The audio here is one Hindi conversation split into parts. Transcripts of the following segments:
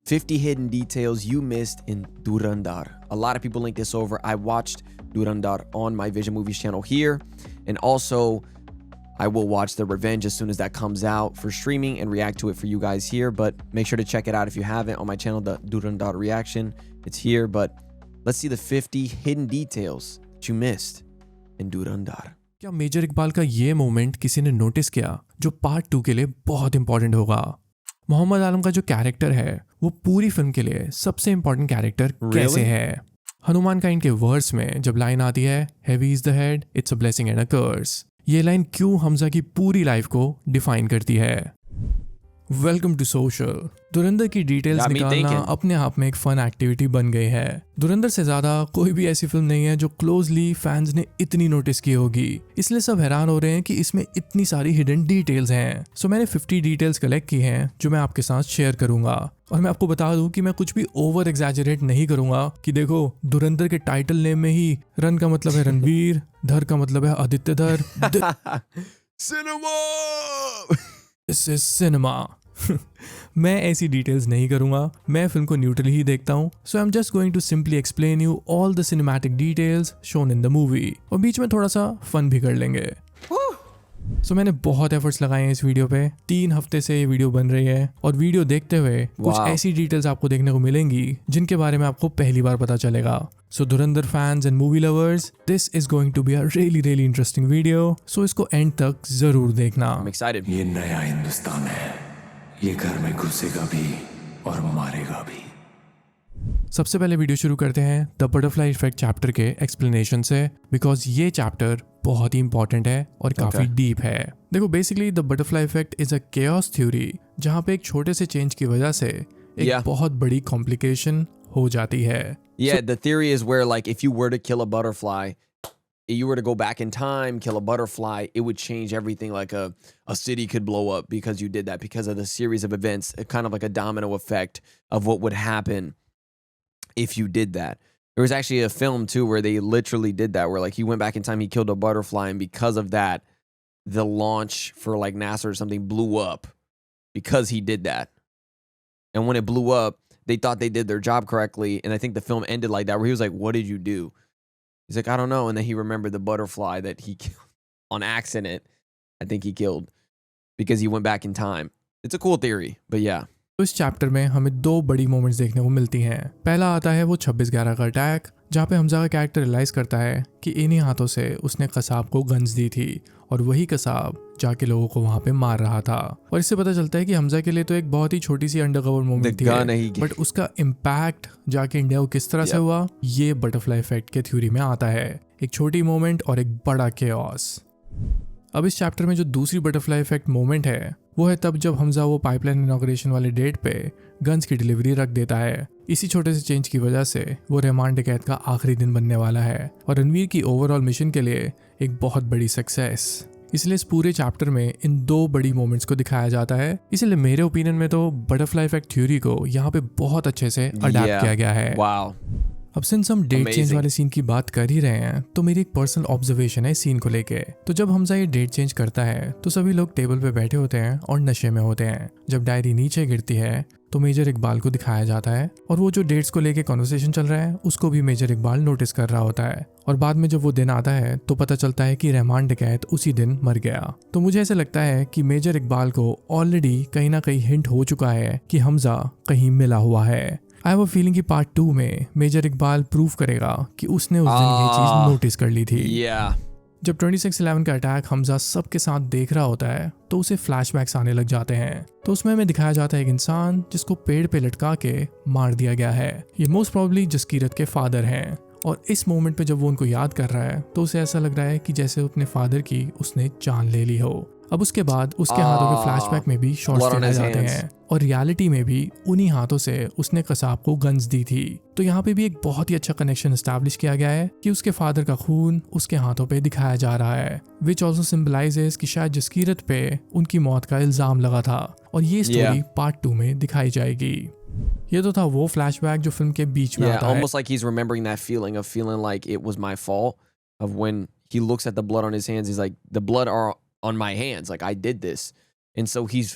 50 hidden details you missed in Durandar. A lot of people link this over. I watched Durandar on my Vision Movies channel here. And also, I will watch The Revenge as soon as that comes out for streaming and react to it for you guys here. But make sure to check it out if you haven't on my channel, the Durandar reaction. It's here. But let's see the 50 hidden details that you missed in Durandar. क्या मेजर इकबाल का ये मोमेंट किसी ने नोटिस किया जो पार्ट 2 के लिए बहुत इंपॉर्टेंट होगा? मोहम्मद आलम का जो कैरेक्टर है वो पूरी फिल्म के लिए सबसे इंपॉर्टेंट कैरेक्टर कैसे है? हनुमान काइंड के वर्स में जब लाइन आती है heavy is the head, it's a blessing and a curse, ये लाइन क्यों हमजा की पूरी लाइफ को डिफाइन करती है? Welcome to social. धुरंधर की डिटेल्स निकालना अपने आप में एक फन एक्टिविटी बन गई है। धुरंधर से ज्यादा कोई भी ऐसी फिल्म नहीं है जो क्लोजली फैंस ने इतनी नोटिस की होगी, इसलिए सब हैरान हो रहे हैं कि इसमें इतनी सारी हिडन डिटेल्स हैं। सो मैंने 50 डिटेल्स कलेक्ट की हैं जो मैं आपके साथ शेयर करूंगा। और मैं आपको बता दूं कि मैं कुछ भी ओवर एग्जैजरेट नहीं करूंगा कि देखो धुरंधर के टाइटल नेम में ही रन का मतलब है रणवीर, धर का मतलब है आदित्य धर। This is cinema. मैं ऐसी डिटेल्स नहीं करूंगा, मैं फिल्म को न्यूट्रली ही देखता हूं। So I am just going to simply explain you all the cinematic details shown in the movie, और बीच में थोड़ा सा फन भी कर लेंगे। सो मैंने बहुत एफर्ट्स लगाए हैं इस वीडियो पे। 3 हफ्ते से ये वीडियो बन रही है और वीडियो देखते हुए कुछ ऐसी डिटेल्स आपको देखने को मिलेंगी जिनके बारे में आपको पहली बार पता चलेगा। So Dhurandhar fans and movie lovers, this is going to be a really interesting video. So इसको एंड तक जरूर देखना। I'm excited. ये नया हिंदुस्तान है, ये घर में घुसेगा भी और मारेगा भी। सबसे पहले वीडियो शुरू करते हैं द बटरफ्लाई इफेक्ट चैप्टर के एक्सप्लेनेशन से, बिकॉज ये चैप्टर बहुत ही इंपॉर्टेंट है और काफी डीप है। देखो basically the butterfly effect is a chaos theory जहाँ पे एक छोटे से चेंज की वजह से एक बहुत बड़ी कॉम्प्लिकेशन हो जाती है। Yeah, the theory is where like if you were to kill a butterfly, you were to go back in time, kill a butterfly, it would change everything. Like a city could blow up because you did that, because of the series of events, kind of like a domino effect of what would happen if you did that. There was actually a film too where they literally did that, where like he went back in time, he killed a butterfly, and because of that, the launch for like NASA or something blew up because he did that. And when it blew up, they thought they did their job correctly, and I think the film ended like that, where he was like, "What did you do?" He's like, "I don't know," and then he remembered the butterfly that he killed on accident. I think he killed because he went back in time. It's a cool theory, but yeah. तो इस चैप्टर में हमें 2 बड़ी मोमेंट्स देखने को मिलती हैं। पहला आता है वो 26/11 का अटैक, जहाँ पे हमजा का कैरेक्टर रियलाइज करता है कि इन्हीं हाथों से उसने कसाब को गन्स दी थी और वही कसाब जाके लोगों को वहां पे मार रहा था। और इससे पता चलता है कि हमजा के लिए तो एक बहुत ही छोटी सी अंडरकवर मोमेंट थी, बट उसका इम्पैक्ट जाके इंडिया को किस तरह से हुआ, ये बटरफ्लाई इफेक्ट के थ्योरी में आता है। एक छोटी मोमेंट और एक बड़ा केओस। अब इस चैप्टर में जो दूसरी बटरफ्लाई इफेक्ट मोमेंट है वो है तब जब हमजा वो पाइपलाइन इनॉग्रेशन वाले डेट पे गन्स की डिलीवरी रख देता है। इसी छोटे से चेंज की वजह से वो रहमान डकैत का आखिरी दिन बनने वाला है और रणवीर की ओवरऑल मिशन के लिए एक बहुत बड़ी सक्सेस। इसलिए इस पूरे चैप्टर में इन 2 बड़ी मोमेंट्स को दिखाया जाता है। इसलिए मेरे ओपिनियन में तो बटरफ्लाई इफेक्ट थ्योरी को यहाँ पे बहुत अच्छे से अडैप्ट किया गया है। अब सिंस हम डेट चेंज वाले सीन की बात कर ही रहे हैं तो मेरी एक पर्सनल ऑब्जर्वेशन है इस सीन को लेके। तो जब हमजा ये डेट चेंज करता है तो सभी लोग टेबल पे बैठे होते हैं और नशे में होते हैं। जब डायरी नीचे गिरती है तो मेजर इकबाल को दिखाया जाता है और वो जो डेट्स को लेके कॉन्वर्सेशन चल रहा है उसको भी मेजर इकबाल नोटिस कर रहा होता है। और बाद में जब वो दिन आता है तो पता चलता है कि रहमान डकैत उसी दिन मर गया। तो मुझे ऐसा लगता है कि मेजर इकबाल को ऑलरेडी कहीं ना कहीं हिंट हो चुका है कि हमजा कहीं मिला हुआ है। आई हैव अ फीलिंग कि पार्ट 2 में मेजर इकबाल प्रूव करेगा कि उसने उस दिन ये चीज नोटिस कर ली थी। जब 26/11 का अटैक हमजा सबके साथ देख रहा होता है तो उसे फ्लैशबैक्स आने लग जाते हैं। तो उसमें हमें दिखाया जाता है एक इंसान जिसको पेड़ पे लटका के मार दिया गया है। ये मोस्ट प्रोबेबली जसकीरत के फादर हैं। और इस मोमेंट पे जब वो उनको याद कर रहा है तो उसे ऐसा लग रहा है कि जैसे अपने फादर की उसने जान ले ली हो। अब उसके बाद उसके हाथों के फ्लैशबैक में भी शॉट्स दिखाए जाते हैं और रियलिटी में भी उन्हीं हाथों से उसने कसाब को गन्स दी थी। तो यहाँ पे भी एक बहुत ही अच्छा कनेक्शन एस्टैब्लिश किया गया है कि उसके फादर का खून उसके हाथों पे दिखाया जा रहा है, विच ऑल्सो सिंबलाइजेस कि शायद जसकीरत पे उनकी मौत का इल्जाम लगा था और ये स्टोरी पार्ट 2 में दिखाई जाएगी। ये तो था वो फ्लैशबैक जो फिल्म के बीच में आता है। Almost like he's remembering that feeling of feeling like it was my fault, of when he looks at the blood on his hands, he's like, the blood are on my hands, like I did this. And so he's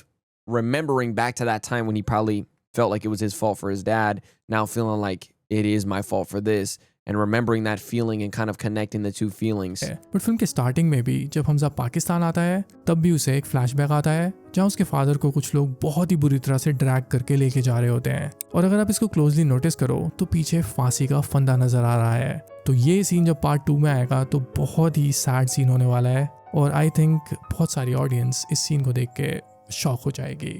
remembering back to that time when he probably felt like it was his fault for his dad, now feeling like it is my fault for this, and remembering that feeling and kind of connecting the two feelings. But film के स्टार्टिंग में भी जब हमजा पाकिस्तान आता है तब भी उसे एक फ्लैशबैक आता है जहाँ उसके फादर को कुछ लोग बहुत ही बुरी तरह से ड्रैग करके लेके जा रहे होते हैं। और अगर आप इसको क्लोजली नोटिस करो तो पीछे फांसी का फंदा नजर आ रहा है। तो ये सीन जब पार्ट 2 में आएगा तो बहुत ही सैड सीन होने वाला है और आई थिंक बहुत सारी ऑडियंस इस सीन को देख के शॉक हो जाएगी।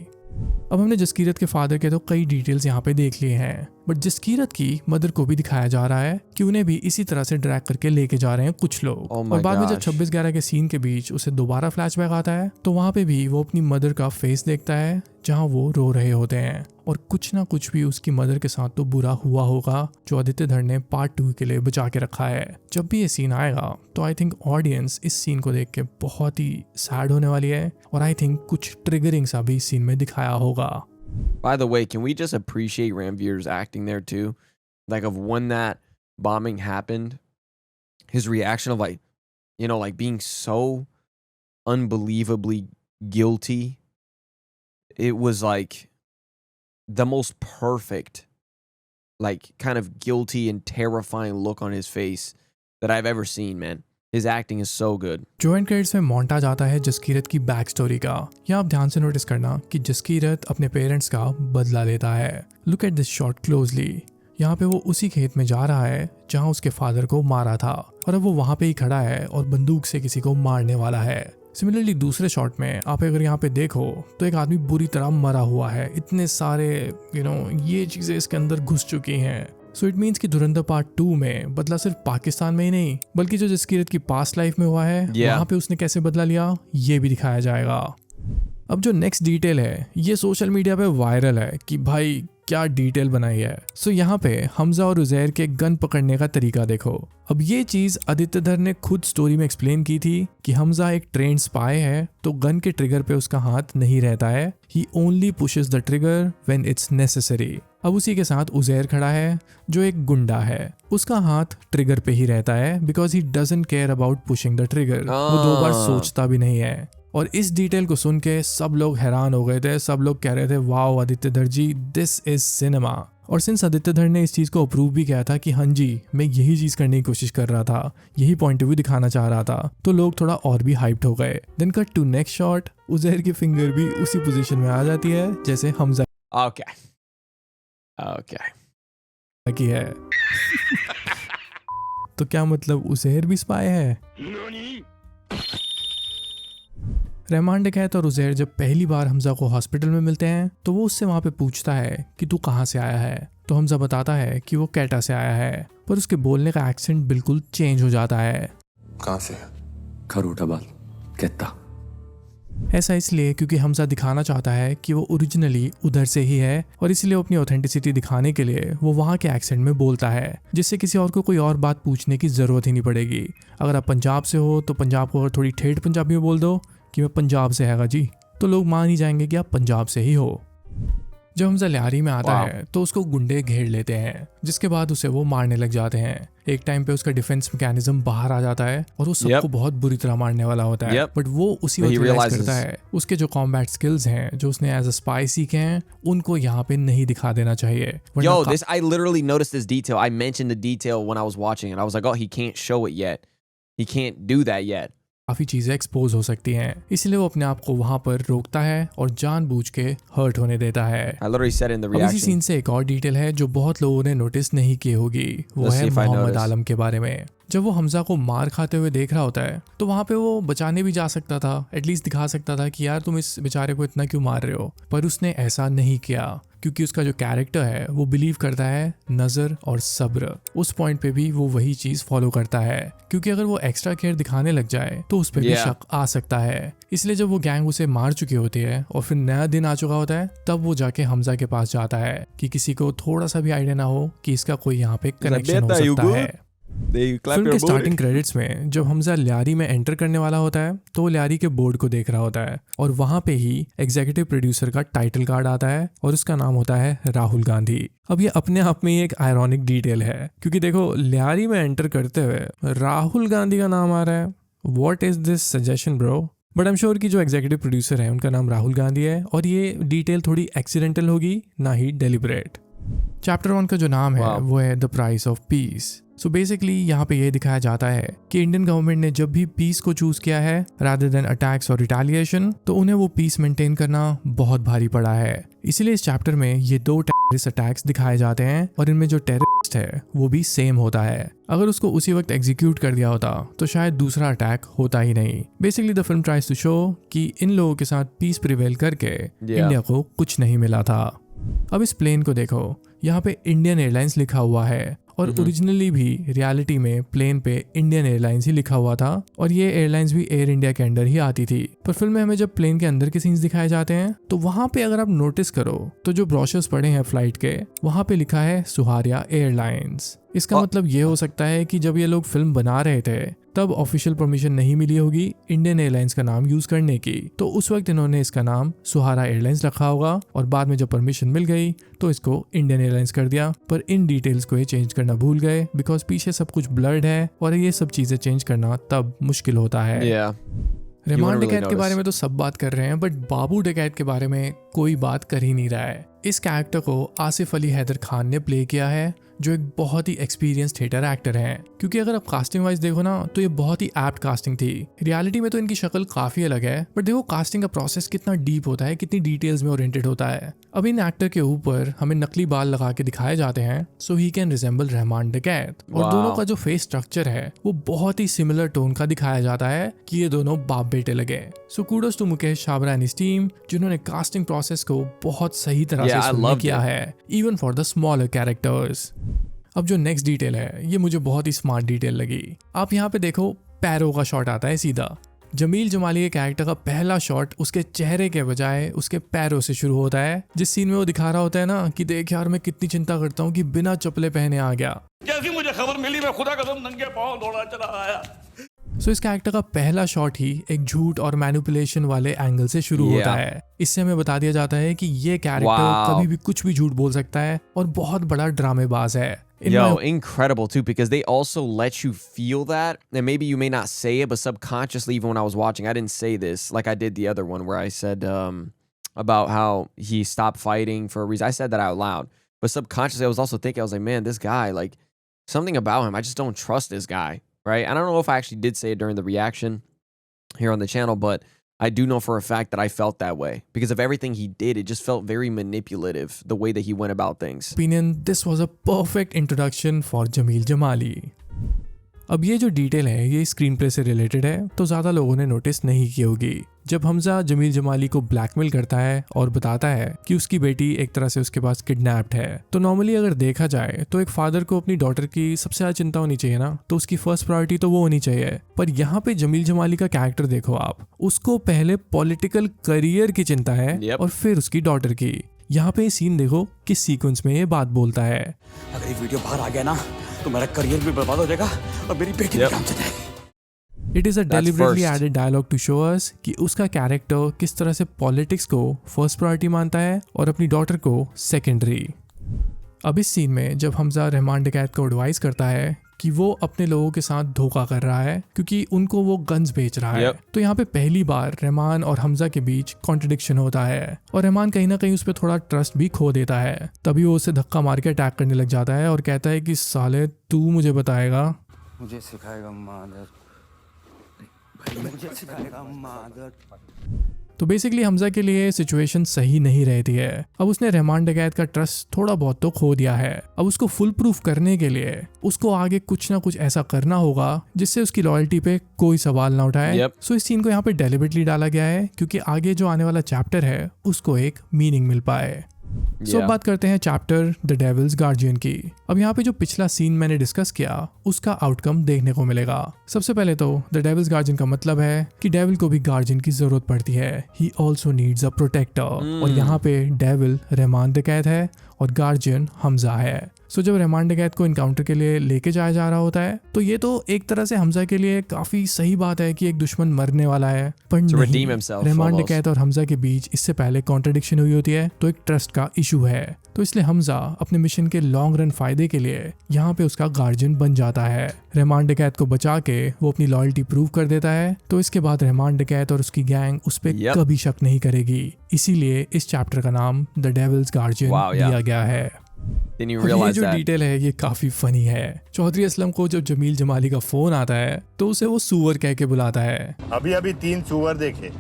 अब हमने जसकीरत के फादर के तो कई डिटेल्स यहाँ पे देख लिए हैं, बट जसकीरत की मदर को भी दिखाया जा रहा है कि उन्हें भी इसी तरह से ड्रैग करके लेके जा रहे हैं कुछ लोग। Oh my और बाद में जब gosh. 26/11 के सीन के बीच उसे दोबारा फ्लैशबैक आता है तो वहाँ पे भी वो अपनी मदर का फेस देखता है जहाँ वो रो रहे होते हैं और कुछ ना कुछ भी उसकी मदर के साथ तो बुरा हुआ होगा जो आदित्य धर ने पार्ट 2 के लिए बचा के रखा है। जब भी ये सीन आएगा तो आई थिंक ऑडियंस इस सीन को देख के बहुत ही सैड होने वाली है और आई थिंक कुछ ट्रिगरिंग सा भी इस सीन में दिखाया होगा। By the way, can we just appreciate Ranveer's acting there too? Like of when that bombing happened, his reaction of like, you know, like being so unbelievably guilty. It was like the most perfect, like kind of guilty and terrifying look on his face that I've ever seen, man. His acting is so good. जो एंड क्रेडिट्स में मोन्टाज आता है जसकीरत की बैक स्टोरी का। यहाँ आप ध्यान से नोटिस करना कि जसकीरत अपने पेरेंट्स का बदला लेता है। Look at this shot closely. यहाँ पे वो उसी खेत में जा रहा है जहाँ उसके फादर को मारा था और अब वो वहाँ पे ही खड़ा है और बंदूक से किसी को मारने वाला है। सिमिलरली दूसरे शॉट में आप अगर यहाँ पे देखो तो एक आदमी बुरी तरह मरा हुआ है। इतने सारे ये चीजें इसके अंदर घुस चुकी हैं। सो इट मीन्स कि धुरंधर पार्ट 2 में बदला सिर्फ पाकिस्तान में ही नहीं बल्कि जो जसकीरत की पास्ट लाइफ में हुआ है वहाँ पे उसने कैसे बदला लिया ये भी दिखाया जाएगा। अब जो नेक्स्ट डिटेल है ये सोशल मीडिया पे वायरल है कि भाई क्या डिटेल बनाई है। सो यहाँ पे हमजा और उजैर के गन पकड़ने का तरीका देखो। अब ये चीज आदित्य धर ने खुद स्टोरी में एक्सप्लेन की थी कि हमजा एक ट्रेंड स्पाई है तो गन के ट्रिगर पे उसका हाथ नहीं रहता है। He only pushes the trigger when it's necessary. अब उसी के साथ उजैर खड़ा है जो एक गुंडा है। उसका हाथ ट्रिगर पे ही रहता है because he doesn't care about pushing the trigger. वो 2 बार सोचता भी नहीं है। और इस डिटेल को सुन के सब लोग हैरान हो गए थे। सब लोग कह रहे थे वाओ आदित्य धर जी दिस इज सिनेमा। और सिंस आदित्य धर ने इस चीज को अप्रूव भी किया था कि हाँ जी मैं यही चीज करने की कोशिश कर रहा था, यही पॉइंट ऑफ व्यू दिखाना चाह रहा था, तो लोग थोड़ा और भी हाइप्ड हो गए। Then cut to next shot. Uzair की फिंगर भी उसी पोजीशन में आ जाती है जैसे हमजा की है। तो क्या मतलब उजैर भी स्पाई है? रहमान डकैत और उजैर जब पहली बार हमजा को हॉस्पिटल में मिलते हैं तो वो उससे वहाँ पे पूछता है कि तू कहाँ से आया है। तो हमजा बताता है कि वो कैटा से आया है, पर उसके बोलने का एक्सेंट बिल्कुल चेंज हो जाता है। कहाँ से? खरूटाबाद कहता। ऐसा इसलिए क्योंकि हमजा दिखाना चाहता है कि वो ओरिजिनली उधर से ही है और इसलिए वो अपनी ऑथेंटिसिटी दिखाने के लिए वो वहाँ के एक्सेंट में बोलता है जिससे किसी और को कोई और बात पूछने की जरूरत ही नहीं पड़ेगी। अगर आप पंजाब से हो तो पंजाब को अगर थोड़ी ठेठ पंजाबी में बोल दो कि मैं पंजाब से हैगा जी, तो लोग मान ही जाएंगे कि आप पंजाब से ही हो। जब हमजा लियारी में आता है तो उसको गुंडे घेर लेते हैं जिसके बाद उसे वो मारने लग जाते हैं। एक टाइम पे उसका डिफेंस मैकेनिज्म बाहर आ जाता है और वो सबको बहुत बुरी तरह मारने वाला होता है। बट वो उसी वक्त रियलाइज करता है उसके जो कॉम्बैट स्किल्स हैं जो उसने एज अ स्पाई सीखे हैं उनको यहाँ पे नहीं दिखा देना चाहिए। Yo, this I literally noticed this detail. I mentioned the detail when I was watching it. I was like, oh, he can't show it yet. He can't do that yet. काफी चीजें एक्सपोज हो सकती हैं, इसलिए वो अपने आप को वहां पर रोकता है और जानबूझ के हर्ट होने देता है। I literally said in the अब इसी reaction. सीन से एक और डिटेल है जो बहुत लोगों ने नोटिस नहीं की होगी, वो Let's है see if I Mohammad notice. आलम के बारे में। जब वो हमजा को मार खाते हुए देख रहा होता है तो वहां पे वो बचाने भी जा सकता था, एटलीस्ट दिखा सकता था कि यार तुम इस बेचारे को इतना क्यों मार रहे हो, पर उसने ऐसा नहीं किया क्योंकि उसका जो कैरेक्टर है वो बिलीव करता है नजर और सब्र। उस पॉइंट पे भी वो वही चीज फॉलो करता है क्योंकि अगर वो एक्स्ट्रा केयर दिखाने लग जाए तो उस पर भी शक आ सकता है। इसलिए जब वो गैंग उसे मार चुकी होती है और फिर नया दिन आ चुका होता है तब वो जाके हमजा के पास जाता है कि किसी को थोड़ा सा भी आइडिया ना हो कि इसका कोई यहाँ पे कनेक्शन हो सकता है। फिल्म के स्टार्टिंग क्रेडिट्स में जब हमजा लियारी में एंटर करने वाला होता है तो वो लियारी के बोर्ड को देख रहा होता है और वहां पे ही एग्जीक्यूटिव प्रोड्यूसर का टाइटल कार्ड आता है और उसका नाम होता है राहुल गांधी। अब ये अपने आप में ही एक आयरॉनिक डिटेल है क्योंकि देखो लियारी में एंटर करते हुए राहुल गांधी का नाम आ रहा है। What is this suggestion bro? But I am sure कि जो एग्जीक्यूटिव प्रोड्यूसर है उनका नाम राहुल गांधी है और ये डिटेल थोड़ी एक्सीडेंटल होगी, ना ही डेलिबरेट। चैप्टर 1 का जो नाम है वो है the price of peace. So basically यहाँ पे ये दिखाया जाता है कि इंडियन गवर्नमेंट ने जब भी पीस को चूज किया है रादर देन अटैक्स और रिटेलिएशन, तो उन्हें वो पीस मेंटेन करना बहुत भारी पड़ा है। इसीलिए इस चैप्टर में ये 2 टेररिस्ट अटैक्स दिखाए जाते हैं और इनमें जो टेररिस्ट है वो भी सेम होता है। अगर उसको उसी वक्त एग्जीक्यूट कर दिया होता तो शायद दूसरा अटैक होता ही नहीं। Basically the film tries to show कि इन लोगों के साथ पीस प्रिवेल करके इंडिया को कुछ नहीं मिला था। अब इस प्लेन को देखो, यहाँ पे इंडियन एयरलाइंस लिखा हुआ है और ओरिजिनली भी रियलिटी में प्लेन पे इंडियन एयरलाइंस ही लिखा हुआ था और ये एयरलाइंस भी एयर इंडिया के अंडर ही आती थी। पर फिल्म में हमें जब प्लेन के अंदर के सीन्स दिखाए जाते हैं तो वहां पे अगर आप नोटिस करो तो जो ब्रोशर्स पड़े हैं फ्लाइट के, वहां पे लिखा है सुहारिया एयरलाइंस। इसका मतलब ये हो सकता है कि जब ये लोग फिल्म बना रहे थे तब ऑफिशियल परमिशन नहीं मिली होगी इंडियन एयरलाइंस का नाम यूज करने की, तो उस वक्त इन्होंने इसका नाम सुहारा एयरलाइंस रखा होगा और बाद में जब परमिशन मिल गई तो इसको इंडियन एयरलाइंस कर दिया। पर इन डिटेल्स को ये चेंज करना भूल गए बिकॉज पीछे सब कुछ ब्लर्ड है और ये सब चीजें चेंज करना तब मुश्किल होता है। रहमान डकैत के बारे में तो सब बात कर रहे हैं बट बाबू डकैत के बारे में कोई बात कर ही नहीं रहा है। इस कैरेक्टर को आसिफ अली हैदर खान ने प्ले किया है जो एक बहुत ही एक्सपीरियंस थिएटर एक्टर हैं। क्योंकि अगर आप कास्टिंग वाइज देखो ना तो ये बहुत ही एप्ट कास्टिंग थी। रियलिटी में तो इनकी शक्ल काफी अलग है बट देखो कास्टिंग का प्रोसेस कितना डीप होता है, कितनी डिटेल्स में ओरिएंटेड होता है। अब इन एक्टर के ऊपर हमें नकली बाल लगा के दिखाए जाते हैं सो ही कैन रिजेंबल रहमान डकैत और दोनों का जो फेस स्ट्रक्चर है वो बहुत ही सिमिलर टोन का दिखाया जाता है कि ये दोनों बाप बेटे लगे। So kudos to Mukesh Chhabra and his team जिन्होंने कास्टिंग प्रोसेस को बहुत सही तरह से सुन किया है even for the smaller characters. अब जो नेक्स्ट डिटेल है ये मुझे बहुत ही स्मार्ट डिटेल लगी। आप यहाँ पे देखो पैरों का शॉट आता है सीधा। जमील जमाली के कैरेक्टर का पहला शॉट उसके चेहरे के बजाय उसके पैरों से शुरू होता है। जिस सीन में वो दिखा रहा होता है ना कि देख यार मैं कितनी चिंता करता हूँ कि बिना चप्पलें पहने आ गया। जैसी मुझे खबर मिली मैं खुदा कसम नंगे पांव दौड़ा चला आया। सो इस कैरेक्टर का पहला शॉट ही एक झूठ और मैनिपुलेशन वाले एंगल से शुरू होता है। इससे हमें बता दिया जाता है कि ये कैरेक्टर कभी भी कुछ भी झूठ बोल सकता है और बहुत बड़ा ड्रामेबाज है। Yo, incredible too, because they also let you feel that, and maybe you may not say it, but subconsciously, even when I was watching, I didn't say this like I did the other one where I said about how he stopped fighting for a reason. I said that out loud, but subconsciously, I was also thinking, I was like, man, this guy, like something about him, I just don't trust this guy, right? I don't know if I actually did say it during the reaction here on the channel, but I do know for a fact that I felt that way because of everything he did. It just felt very manipulative, the way that he went about things. Opinion, this was a perfect introduction for Jamil Jamali. अब ये जो डिटेल है ये स्क्रीन प्ले से रिलेटेड है तो ज़्यादा लोगों ने नोटिस नहीं की होगी। जब हमजा जमील जमाली को ब्लैकमेल करता है और बताता है कि उसकी बेटी एक तरह से उसके पास किडनैप्ड है, तो नॉर्मली अगर देखा जाए तो एक फादर को अपनी डॉटर की सबसे ज़्यादा चिंता होनी चाहिए ना, तो उसकी फर्स्ट प्रायोरिटी तो वो होनी चाहिए। पर यहाँ पे जमील जमाली का कैरेक्टर देखो आप, उसको पहले पॉलिटिकल करियर की चिंता है और फिर उसकी डॉटर की। यहाँ पे सीन देखो किस सीक्वेंस में ये बात बोलता है। अगर ये वीडियो बाहर आ गया ना तो मेरा करियर भी बर्बाद हो जाएगा और मेरी बेटी भी काम चल जाएगी। It is a deliberately added dialogue to show us कि उसका कैरेक्टर किस तरह से पॉलिटिक्स को फर्स्ट प्रायोरिटी मानता है और अपनी डॉटर को सेकेंडरी। अब इस सीन में जब हमजा रहमान डकैत को एडवाइस करता है कि वो अपने लोगों के साथ धोखा कर रहा है क्योंकि उनको वो गन्स बेच रहा है, तो यहाँ पे पहली बार रहमान और हमजा के बीच कॉन्ट्रडिक्शन होता है और रहमान कहीं ना कहीं उस पर थोड़ा ट्रस्ट भी खो देता है। तभी वो उसे धक्का मार के अटैक करने लग जाता है और कहता है कि साले तू मुझे बताएगा, मुझे सिखाएगा मादर, मुझे सिखाएगा मादर। तो बेसिकली हमजा के लिए सिचुएशन सही नहीं रहती है। अब उसने रहमान डकैत का ट्रस्ट थोड़ा बहुत तो खो दिया है। अब उसको फुल प्रूफ करने के लिए उसको आगे कुछ ना कुछ ऐसा करना होगा जिससे उसकी लॉयल्टी पे कोई सवाल ना उठाए। सो इस सीन को यहाँ पे डेलिबरेटली डाला गया है क्योंकि आगे जो आने वाला चैप्टर है उसको एक मीनिंग मिल पाए। सो अब बात करते हैं चैप्टर द डेविल्स गार्जियन की। अब यहाँ पे जो पिछला सीन मैंने डिस्कस किया उसका आउटकम देखने को मिलेगा। सबसे पहले तो द डेविल्स गार्जियन का मतलब है कि डेविल को भी गार्जियन की जरूरत पड़ती है। He also needs a protector और यहाँ पे डेविल रहमान डकैत है और गार्जियन हमजा है। सो जब रहमान डकैत को इनकाउंटर के लिए लेके जाया जा रहा होता है तो ये तो एक तरह से हमजा के लिए काफी सही बात है कि एक दुश्मन मरने वाला है, पर To नहीं, redeem himself रहमान almost. डकैत और हमजा के बीच इससे पहले कॉन्ट्रडिक्शन हुई होती है, तो एक ट्रस्ट का इशू है। तो इसलिए हमजा अपने मिशन के लॉन्ग रन फायदे के लिए यहाँ पे उसका गार्जियन बन जाता है। रहमान डकैत को बचा के वो अपनी लॉयल्टी प्रूव कर देता है, तो इसके बाद रहमान डकैत और उसकी गैंग उस पर Yep. कभी शक नहीं करेगी। इसीलिए इस चैप्टर का नाम the devil's guardian Wow, yeah. दिया गया है। Didn't even और ये realize जो that. डिटेल है ये काफी फनी है। चौधरी असलम को जब जमील जमाली का फोन आता है तो उसे वो सुअर कह के बुलाता है। अभी अभी 3 सुअर देखे,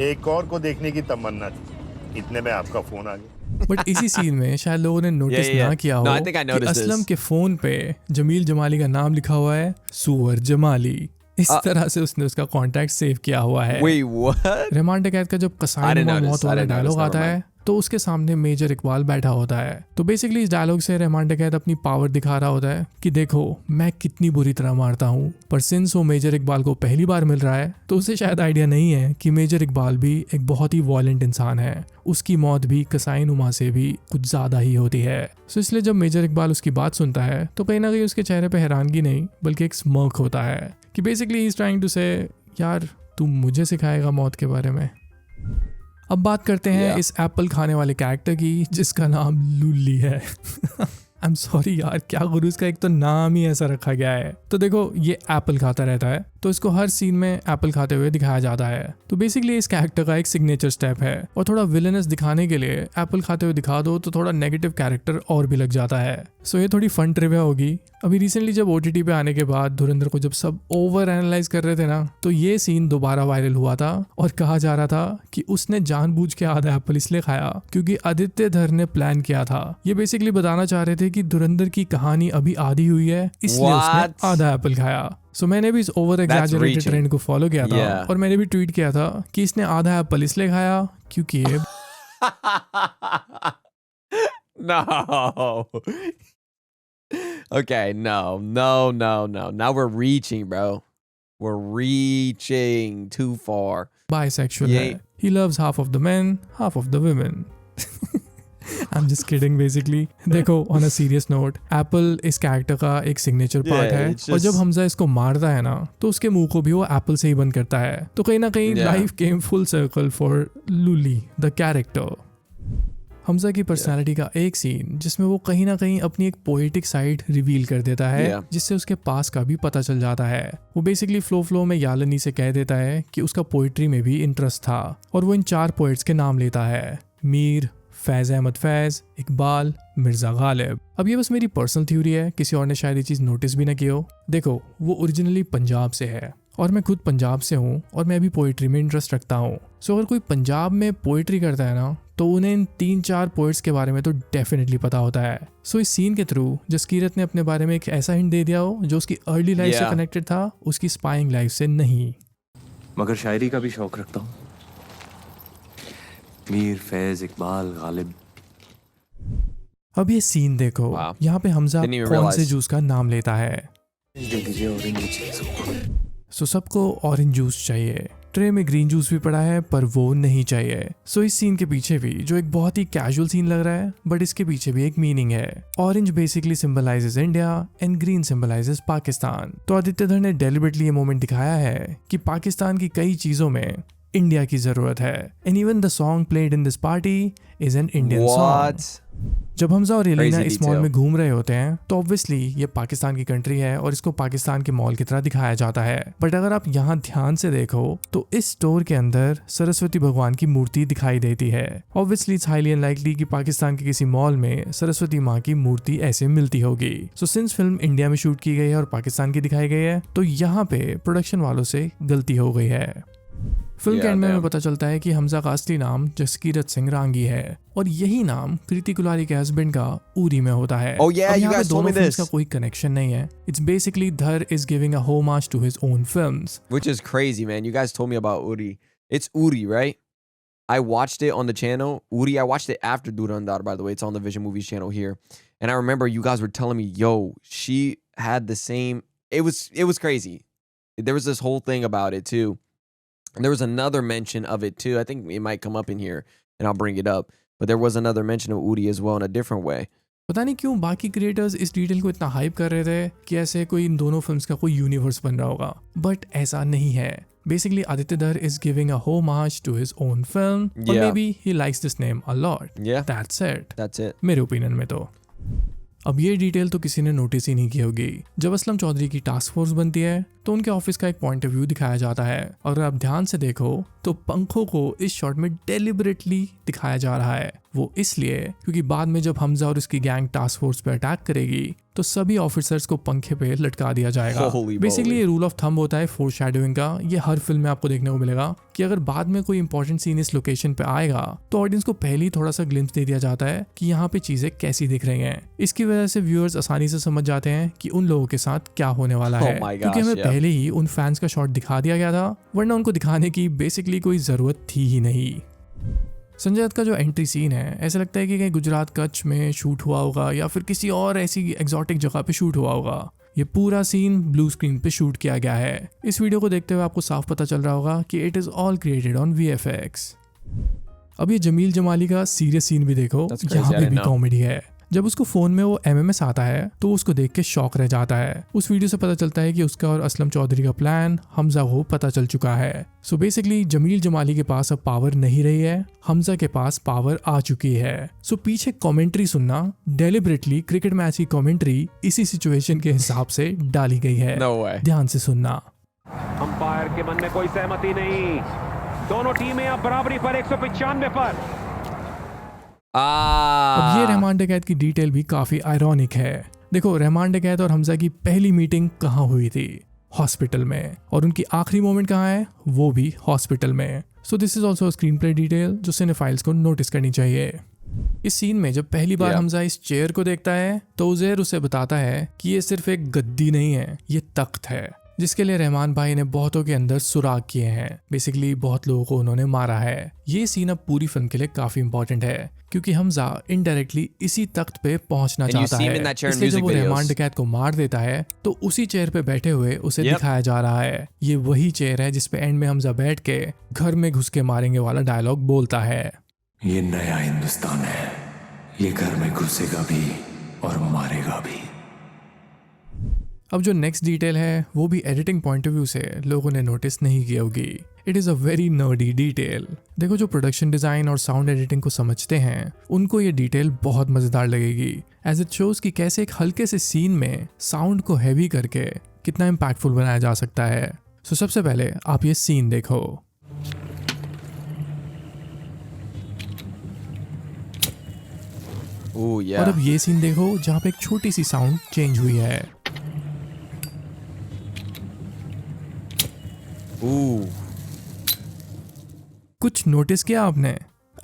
एक और को देखने की तमन्ना थी, इतने में आपका फोन आ गया। बट इसी सीन में शायद लोगों ने नोटिस Yeah, yeah. ना किया हो No, I think I कि noticed असलम this. के फोन पे जमील जमाली का नाम लिखा हुआ है सुअर जमाली। इस तरह से उसने उसका कॉन्टैक्ट सेव किया हुआ है। Wait, what? रहमान डकैत का जब I कसाई didn't नुमा notice. मौत I वाला didn't डायलॉग notice. आता Never है तो उसके सामने मेजर इकबाल बैठा होता है। तो बेसिकली इस डायलॉग से रहमान डकैत अपनी पावर दिखा रहा होता है कि देखो मैं कितनी बुरी तरह मारता हूँ। पर सिंस वो मेजर इकबाल को पहली बार मिल रहा है तो उसे शायद आइडिया नहीं है कि मेजर इकबाल भी एक बहुत ही वॉयलेंट इंसान है, उसकी मौत भी कसाई नुमा से भी कुछ ज्यादा ही होती है। सो इसलिए जब मेजर इकबाल उसकी बात सुनता है तो कहीं ना कहीं उसके चेहरे पे हैरानगी नहीं बल्कि एक स्मर्क होता है कि basically he is trying to say यार तू मुझे सिखाएगा मौत के बारे में। अब बात करते हैं Yeah. इस एप्पल खाने वाले कैरेक्टर की जिसका नाम लुल्ली है। आई एम सॉरी यार, क्या गुरु, इसका एक तो नाम ही ऐसा रखा गया है। तो देखो ये एप्पल खाता रहता है तो इसको हर सीन में एप्पल खाते हुए दिखाया जाता है। तो बेसिकली इस कैरेक्टर का एक सिग्नेचर स्टेप है और थोड़ा विलेनस दिखाने के लिए एप्पल खाते हुए दिखा दो तो थोड़ा नेगेटिव कैरेक्टर और भी लग जाता है। सो ये थोड़ी फन ट्रिविया होगी। अभी रिसेंटली जब OTT पे आने के बाद धुरंधर को जब सब ओवर एनालाइज कर रहे थे ना तो ये सीन दोबारा वायरल हुआ था और कहा जा रहा था कि उसने जानबूझ के आधा एप्पल इसलिए खाया क्योंकि आदित्य धर ने प्लान किया था। ये बेसिकली बताना चाह रहे थे कि धुरंधर की कहानी अभी आधी हुई है इसलिए उसने What? आधा एप्पल खाया। सो मैंने भी इस ओवर एग्जैजरेटेड reaching. ट्रेंड को फॉलो किया था Yeah. और मैंने भी ट्वीट किया था कि इसने आधा एप्पल इसलिए खाया क्योंकि ये No. Okay, no. Now we're reaching, bro. We're reaching too far. Bisexual ये- है। He loves half of the men, half of the women. I'm just kidding basically. देखो on a serious note, Apple इस कैरेक्टर का एक सिग्नेचर पार्ट Yeah, है it's और जब just- हमजा इसको मारता है ना तो उसके मुंह को भी वो एप्पल से ही बंद करता है। तो कहीं ना कहीं Yeah. Life came full circle for लुली द कैरेक्टर। हमजा की पर्सनालिटी का एक सीन जिसमें वो कहीं ना कहीं अपनी एक पोएटिक साइड रिवील कर देता है Yeah. जिससे उसके पास का भी पता चल जाता है। वो बेसिकली फ्लो में यालनी से कह देता है कि उसका पोइट्री में भी इंटरेस्ट था और वो इन 4 पोइट्स के नाम लेता है, मीर, फैज़ अहमद फैज़, इकबाल, मिर्ज़ा गालिब। अब ये बस मेरी पर्सनल थ्योरी है, किसी और ने शायद ये चीज़ नोटिस भी ना की हो। देखो वो ओरिजिनली पंजाब से है और मैं खुद पंजाब से हूँ और मैं भी पोइट्री में इंटरेस्ट रखता हूँ। सो अगर कोई पंजाब में पोइट्री करता है ना तो उन्हें इन 3-4 पोइट्स के बारे में तो डेफिनेटली पता होता है। सो इस सीन के थ्रू जसकीरत ने अपने बारे में एक ऐसा हिंट दे दिया हो जो उसकी अर्ली लाइफ से Yeah. कनेक्टेड था, उसकी स्पाइंग लाइफ से नहीं। मगर शायरी का भी शौक रखता हूँ। मीर, फैज, इकबाल, गालिब। अब ये सीन देखो, Wow. यहाँ पे हमजा Didn't even कौन से realize. जूस का नाम लेता है। दे दीजिए ऑरेंज जूस। सो सबको ऑरेंज जूस चाहिए। ट्रे में ग्रीन जूस भी पड़ा है पर वो नहीं चाहिए। सो इस सीन के पीछे भी जो एक बहुत ही कैजुअल सीन लग रहा है बट इसके पीछे भी एक मीनिंग है। Orange basically symbolizes India and green symbolizes Pakistan. तो आदित्य धर ने डेलिबरेटली ये मोमेंट दिखाया है कि पाकिस्तान की कई चीजों में इंडिया की जरूरत है and even the song played in this party is an Indian song. What? जब हमजा और एलिना Crazy इस मॉल detail. में घूम रहे होते हैं तो ऑब्वियसली ये पाकिस्तान की कंट्री है और इसको पाकिस्तान के मॉल की तरह दिखाया जाता है। बट अगर आप यहाँ ध्यान से देखो तो इस स्टोर के अंदर सरस्वती भगवान की मूर्ति दिखाई देती है। ऑब्वियसली इट्स हाईली अनलाइकली कि पाकिस्तान के किसी मॉल में सरस्वती माँ की मूर्ति ऐसे मिलती होगी। सो सिंस फिल्म इंडिया में शूट की गई है और पाकिस्तान की दिखाई गई है तो यहाँ पे प्रोडक्शन वालों से गलती हो गई है। फिल्म के Yeah, एंड में हमें damn. पता चलता है कि हमजा का असली नाम जसकीरत सिंह रांगी है और यही नाम कृति कुलारी के हस्बैंड का उरी में होता है। Oh, yeah, अब you यहाँ पे guys told दोनों me फिल्म्स this. का कोई कनेक्शन नहीं है। It's basically Dhar is giving a homage to his own films. Which is crazy, man. You guys told me about Uri. It's Uri, right? I watched it on the channel. Uri, I watched it after Durandar, by the way. It's on the Vision Movies channel here. And I remember you guys were telling me, yo, she had the same. It was crazy. There was this whole thing about it too. And there was another mention of it too. I think it might come up in here and I'll bring it up. But there was another mention of Uri as well in a different way. पता नहीं क्यों बाकी क्रिएटर्स इस डिटेल को इतना हाइप कर रहे थे कि ऐसे कोई इन दोनों फिल्म्स का कोई यूनिवर्स बन रहा होगा, बट ऐसा नहीं है. Basically, Aditya Dhar is giving a homage to his own film, or Yeah. maybe he likes this name a lot. Yeah. That's it. That's it. मेरे ओपिनियन में तो. अब ये डिटेल तो किसी ने नोटिस ही नहीं की होगी. जब असलम चौधरी की टास्क फोर्स बनती है तो उनके ऑफिस का एक पॉइंट ऑफ व्यू दिखाया जाता है, और अगर आप ध्यान से देखो तो पंखों को इस शॉट में डेलिबरेटली दिखाया जा रहा है. वो इसलिए क्योंकि बाद में जब हमजा और उसकी गैंग टास्क फोर्स पे अटैक करेगी तो सभी ऑफिसर्स को पंखे पे लटका दिया जाएगा. Holy basically moly. ये रूल ऑफ थंब होता है फोरशैडोइंग का. ये हर फिल्म में आपको देखने को मिलेगा कि अगर बाद में कोई इंपॉर्टेंट सीन इस लोकेशन पे आएगा तो ऑडियंस को पहले ही थोड़ा सा ग्लिम्स दे दिया जाता है कि यहाँ पे चीजें कैसी दिख रही हैं. इसकी वजह से व्यूअर्स आसानी से समझ जाते हैं कि उन लोगों के साथ क्या होने वाला है, Oh my क्योंकि gosh, हमें yeah. पहले ही उन फैंस का शॉट दिखा दिया गया था, वरना उनको दिखाने की बेसिकली कोई जरूरत थी ही नहीं. संजय दत्त का जो एंट्री सीन है ऐसा लगता है कि कहीं गुजरात कच्छ में शूट हुआ होगा या फिर किसी और ऐसी एग्जॉटिक जगह पे शूट हुआ होगा. ये पूरा सीन ब्लू स्क्रीन पे शूट किया गया है. इस वीडियो को देखते हुए आपको साफ पता चल रहा होगा कि it is all created on VFX. अब ये जमील जमाली का सीरियस सीन भी देखो, That's crazy, यहाँ I पे didn't भी know. कॉमेडी है. जब उसको फोन में वो MMS आता है तो उसको देख के शॉक रह जाता है. उस वीडियो से पता चलता है कि उसका और असलम चौधरी का प्लान हमजा को पता चल चुका है. सो बेसिकली जमील जमाली के पास अब पावर नहीं रही है, हमजा के पास पावर आ चुकी है. सो पीछे कमेंट्री सुनना, डेलिबरेटली क्रिकेट मैच की कमेंट्री इसी सिचुएशन के हिसाब से डाली गई है. No way. ध्यान से सुनना. अंपायर के मन में कोई सहमति नहीं. दोनों टीमें अब बराबरी पर 195 पर. अब ये रहमान डकैत की डिटेल भी काफी आयरॉनिक है. देखो, रहमान डकैत और हमजा की पहली मीटिंग कहाँ हुई थी? हॉस्पिटल में. और उनकी आखिरी मोमेंट कहाँ है? वो भी हॉस्पिटल में. So this is also screen play detail जो सिनेफाइल्स को नोटिस करनी चाहिए. इस सीन में जब पहली बार Yeah. हमजा इस चेयर को देखता है तो उजैर उसे बताता है कि ये सिर्फ एक गद्दी नहीं है, ये तख्त है, जिसके लिए रहमान भाई ने बहुतों के अंदर सुराग किए हैं. बेसिकली बहुत लोगों को उन्होंने मारा है. ये सीन अब पूरी फिल्म के लिए काफी इंपॉर्टेंट है क्योंकि हमजा इनडायरेक्टली इसी तख्त पे पहुंचना And you चाहता see him है. in that chair in इसलिए जब music वो रहमान videos. डकैत को मार देता है तो उसी चेयर पे बैठे हुए उसे Yep. दिखाया जा रहा है. ये वही चेयर है जिसपे एंड में हमजा बैठ के घर में घुस के मारेंगे वाला डायलॉग बोलता है. ये नया हिंदुस्तान है, ये घर में घुसेगा भी और मारेगा भी. अब जो नेक्स्ट डिटेल है वो भी एडिटिंग पॉइंट ऑफ व्यू से लोगों ने नोटिस नहीं की होगी. It is a very nerdy detail. देखो, जो प्रोडक्शन डिज़ाइन और साउंड एडिटिंग को समझते हैं उनको ये डिटेल बहुत मज़ेदार लगेगी, एज इट शोज कि कैसे एक हल्के से सीन में साउंड को हैवी करके कितना इम्पैक्टफुल बनाया जा सकता है. सो सबसे पहले आप ये सीन देखो. Ooh, और yeah. अब ये सीन देखो जहाँ पे एक छोटी सी साउंड चेंज हुई है. Ooh. कुछ नोटिस किया आपने?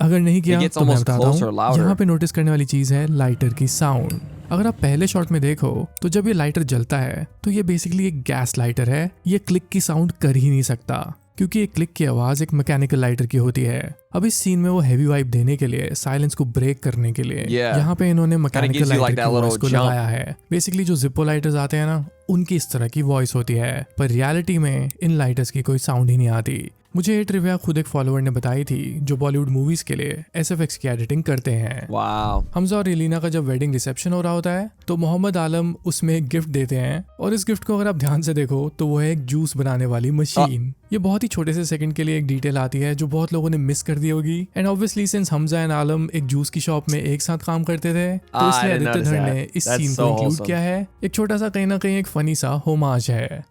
अगर नहीं किया It gets तो मैं almost बताता closer, हूँ. louder. यहाँ पे नोटिस करने वाली चीज है लाइटर की साउंड. अगर आप पहले शॉट में देखो तो जब ये लाइटर जलता है तो ये बेसिकली एक गैस लाइटर है. ये क्लिक की साउंड कर ही नहीं सकता क्योंकि ये क्लिक की आवाज एक मैकेनिकल लाइटर की होती है. अब इस सीन में वो हैवी वाइब देने के लिए, साइलेंस को ब्रेक करने के लिए Yeah. यहाँ पे इन्होंने gives mechanical you like lighter that की little वॉइस को jump. लगाया है. बेसिकली जो जिप्पो लाइटर्स आते हैं ना, उनकी इस तरह की वॉइस होती है, पर रियलिटी में इन लाइटर्स की कोई साउंड ही नहीं आती. मुझे ये ट्रिविया खुद एक फॉलोअर ने बताई थी जो बॉलीवुड मूवीज के लिए SFX की एडिटिंग करते हैं. Wow. हमजा और एलिना का जब वेडिंग रिसेप्शन हो रहा होता है तो मोहम्मद आलम उसमें एक गिफ्ट देते हैं, और इस गिफ्ट को अगर आप ध्यान से देखो तो वो है एक जूस बनाने वाली मशीन. ये बहुत ही छोटे से सेकंड के लिए एक डिटेल आती है जो बहुत लोगों ने मिस कर दी होगी. And obviously since Hamza and Alam एक जूस की शॉप में एक साथ काम करते थे तो इसलिए I didn't आदित्य notice धर that. ने इस That's सीन so को इंक्लूड wholesome. किया है. एक छोटा सा कहीं ना कहीं एक फनी सा होमाज है.